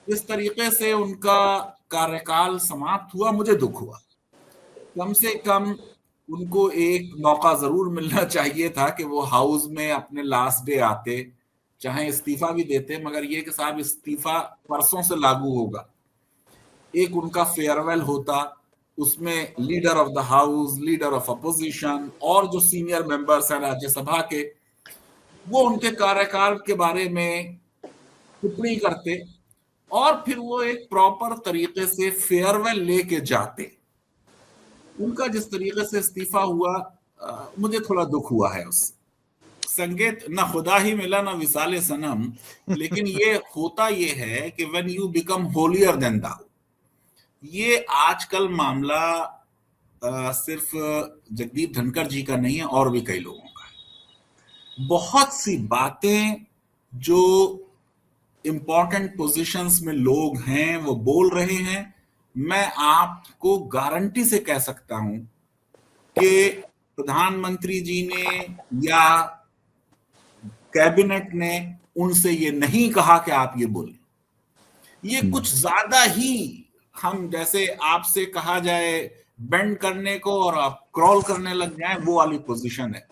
जिस तरीके से उनका कार्यकाल समाप्त हुआ, मुझे दुख हुआ। कम से कम उनको एक मौका जरूर मिलना चाहिए था कि वो हाउस में अपने लास्ट डे आते, चाहे इस्तीफा भी देते, मगर ये कि साहब इस्तीफा परसों से लागू होगा, एक उनका फेयरवेल होता, उसमें leader of the house, leader of opposition और जो सीनियर मेंबर्स हैं राज्यसभा के, वो उनके कार्यकाल के बारे में टिप्पणी करते और फिर वो एक प्रॉपर तरीके से फेयरवेल लेके जाते। उनका जिस तरीके से इस्तीफा हुआ, मुझे थोड़ा दुख हुआ है उससे। संकेत ना खुदा ही मिला ना विसाले सनम, लेकिन ये होता ये है कि when you become holier than thou, ये आजकल मामला सिर्फ जगदीप धनखड़ जी का नहीं है, और भी कई लोगों का है। बहुत सी बातें जो इंपॉर्टेंट पोजीशंस में लोग हैं वो बोल रहे हैं, मैं आपको गारंटी से कह सकता हूं कि प्रधानमंत्री जी ने या कैबिनेट ने उनसे ये नहीं कहा कि आप ये बोलें। ये कुछ ज्यादा ही, हम जैसे आपसे कहा जाए बेंड करने को और आप क्रॉल करने लग जाएं, वो वाली पोजीशन है।